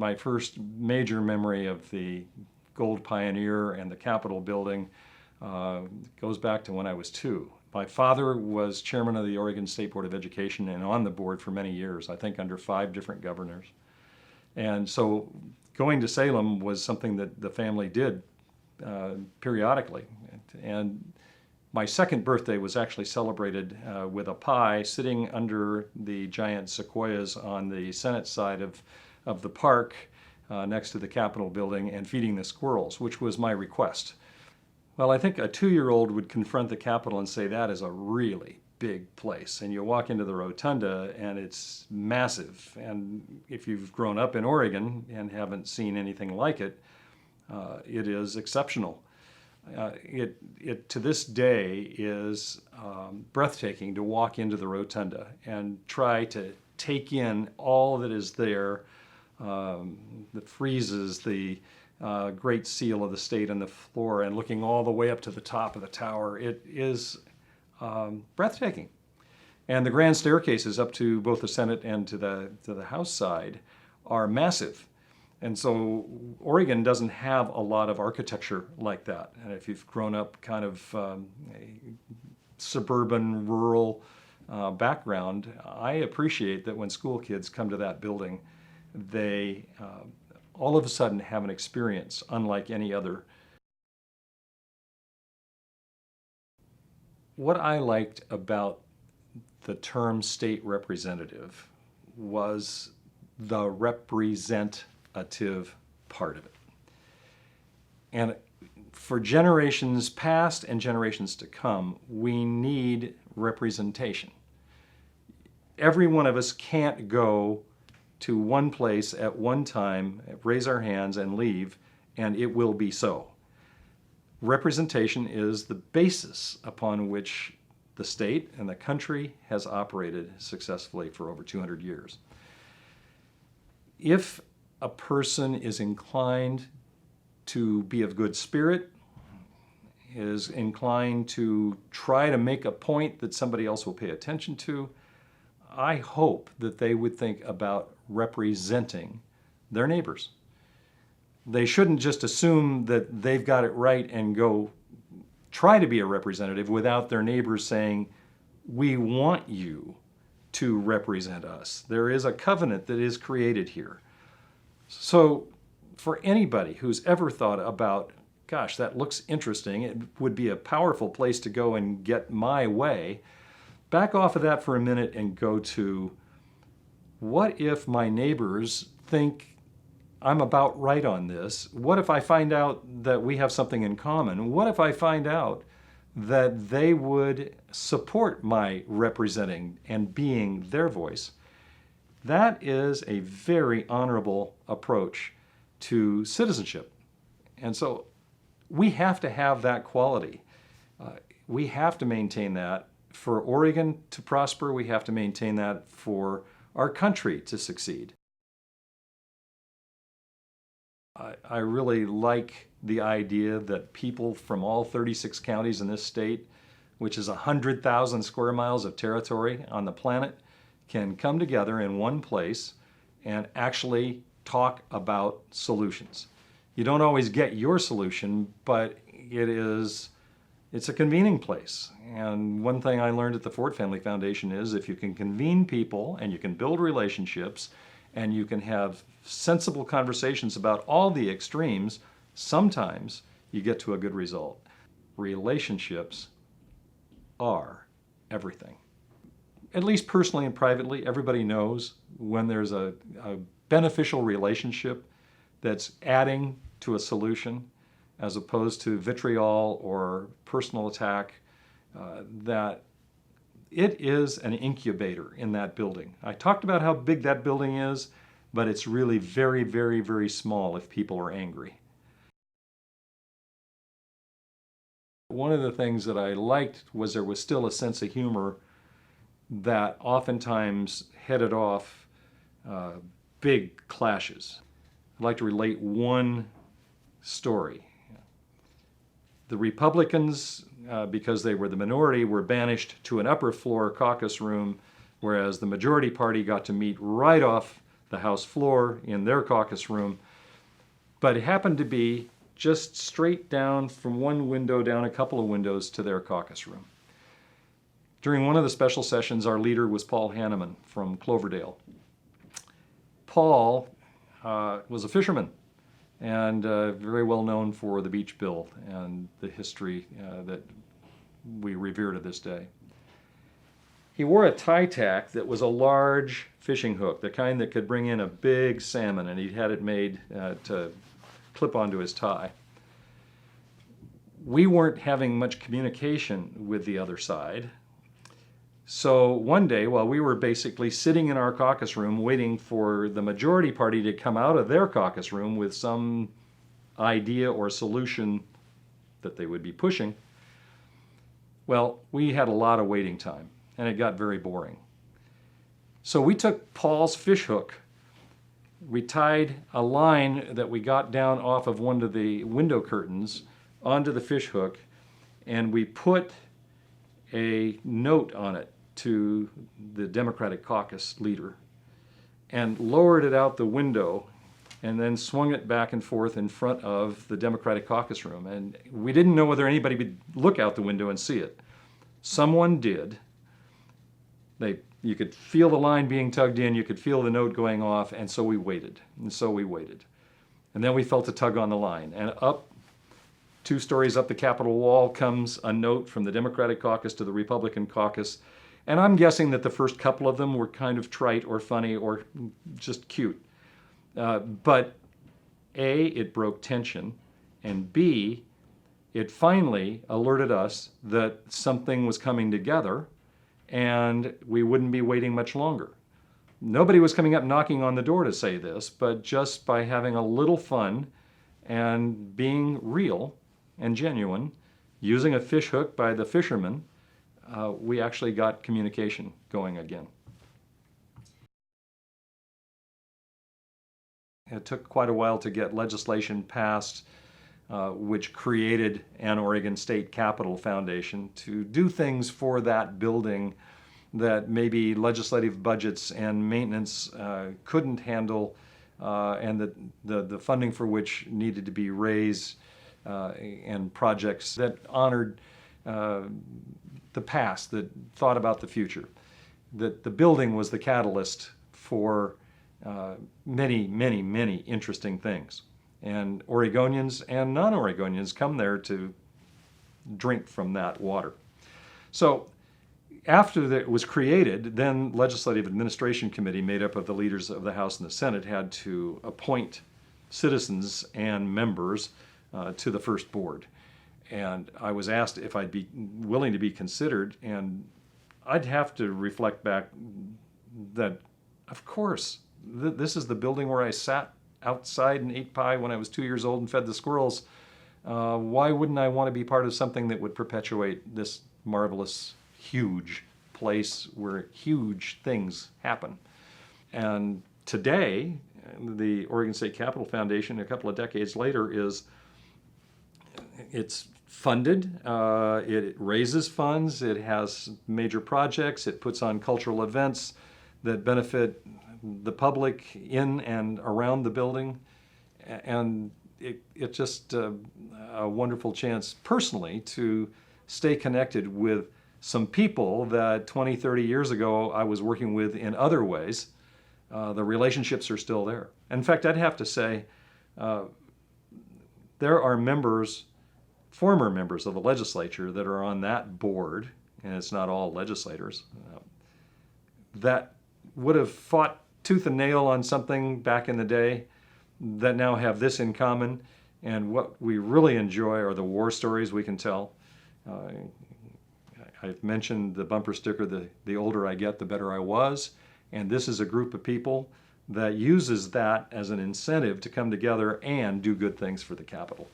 my first major memory of the Gold Pioneer and the Capitol building goes back to when I was 2. My father was chairman of the Oregon State Board of Education and on the board for many years, I think under 5 different governors. And so going to Salem was something that the family did periodically. And my second birthday was actually celebrated with a pie sitting under the giant sequoias on the Senate side of the park next to the Capitol building and feeding the squirrels, which was my request. Well, I think a 2-year-old would confront the Capitol and say that is a really big place. And you walk into the rotunda and it's massive. And if you've grown up in Oregon and haven't seen anything like it, it is exceptional. It to this day is breathtaking to walk into the rotunda and try to take in all that is there, the friezes, the Great Seal of the state on the floor, and looking all the way up to the top of the tower. It is breathtaking. And the grand staircases up to both the Senate and to the House side are massive. And so Oregon doesn't have a lot of architecture like that. And if you've grown up kind of a suburban, rural background, I appreciate that when school kids come to that building, they all of a sudden have an experience unlike any other. What I liked about the term state representative was the representative part of it. And for generations past and generations to come, we need representation. Every one of us can't go to one place at one time, raise our hands and leave, and it will be so. Representation is the basis upon which the state and the country has operated successfully for over 200 years. If a person is inclined to be of good spirit, is inclined to try to make a point that somebody else will pay attention to, I hope that they would think about representing their neighbors. They shouldn't just assume that they've got it right and go try to be a representative without their neighbors saying, we want you to represent us. There is a covenant that is created here. So for anybody who's ever thought about, gosh, that looks interesting, it would be a powerful place to go and get my way, back off of that for a minute and go to, what if my neighbors think I'm about right on this? What if I find out that we have something in common? What if I find out that they would support my representing and being their voice? That is a very honorable approach to citizenship. And so we have to have that quality. We have to maintain that. For Oregon to prosper, we have to maintain that for our country to succeed. I really like the idea that people from all 36 counties in this state, which is 100,000 square miles of territory on the planet, can come together in one place and actually talk about solutions. You don't always get your solution, but it's a convening place. And one thing I learned at the Ford Family Foundation is if you can convene people and you can build relationships and you can have sensible conversations about all the extremes, sometimes you get to a good result. Relationships are everything. At least personally and privately, everybody knows when there's a beneficial relationship that's adding to a solution as opposed to vitriol or personal attack, that it is an incubator in that building. I talked about how big that building is, but it's really very, very, very small if people are angry. One of the things that I liked was there was still a sense of humor that oftentimes headed off big clashes. I'd like to relate one story. The Republicans, because they were the minority, were banished to an upper floor caucus room, whereas the majority party got to meet right off the House floor in their caucus room, but it happened to be just straight down from one window down a couple of windows to their caucus room. During one of the special sessions, our leader was Paul Hanneman from Cloverdale. Paul was a fisherman and very well known for the beach bill and the history that we revere to this day. He wore a tie tack that was a large fishing hook, the kind that could bring in a big salmon, and he had it made to clip onto his tie. We weren't having much communication with the other side. So one day, while we were basically sitting in our caucus room waiting for the majority party to come out of their caucus room with some idea or solution that they would be pushing, well, we had a lot of waiting time, and it got very boring. So we took Paul's fish hook, we tied a line that we got down off of one of the window curtains onto the fish hook, and we put a note on it to the Democratic caucus leader and lowered it out the window and then swung it back and forth in front of the Democratic caucus room. And we didn't know whether anybody would look out the window and see it. Someone did. You could feel the line being tugged in, you could feel the note going off, and so we waited. And then we felt a tug on the line, and up 2 stories up the Capitol wall comes a note from the Democratic caucus to the Republican caucus. And I'm guessing that the first couple of them were kind of trite or funny or just cute. But A, it broke tension, and B, it finally alerted us that something was coming together and we wouldn't be waiting much longer. Nobody was coming up knocking on the door to say this, but just by having a little fun and being real and genuine, using a fish hook by the fishermen, we actually got communication going again. It took quite a while to get legislation passed, which created an Oregon State Capitol Foundation to do things for that building that maybe legislative budgets and maintenance couldn't handle, and that the funding for which needed to be raised, and projects that honored the past, that thought about the future. That the building was the catalyst for many, many, many interesting things. And Oregonians and non-Oregonians come there to drink from that water. So after it was created, then Legislative Administration Committee, made up of the leaders of the House and the Senate, had to appoint citizens and members to the first board. And I was asked if I'd be willing to be considered, and I'd have to reflect back that, of course, this is the building where I sat outside and ate pie when I was 2 years old and fed the squirrels. Why wouldn't I want to be part of something that would perpetuate this marvelous, huge place where huge things happen? And today, the Oregon State Capitol Foundation, a couple of decades later, it's funded, it raises funds, it has major projects, it puts on cultural events that benefit the public in and around the building, and it's just a wonderful chance personally to stay connected with some people that 20, 30 years ago I was working with in other ways. The relationships are still there. In fact, I'd have to say there are former members of the legislature that are on that board, and it's not all legislators, that would have fought tooth and nail on something back in the day, that now have this in common. And what we really enjoy are the war stories we can tell. I've mentioned the bumper sticker, the older I get, the better I was. And this is a group of people that uses that as an incentive to come together and do good things for the Capitol.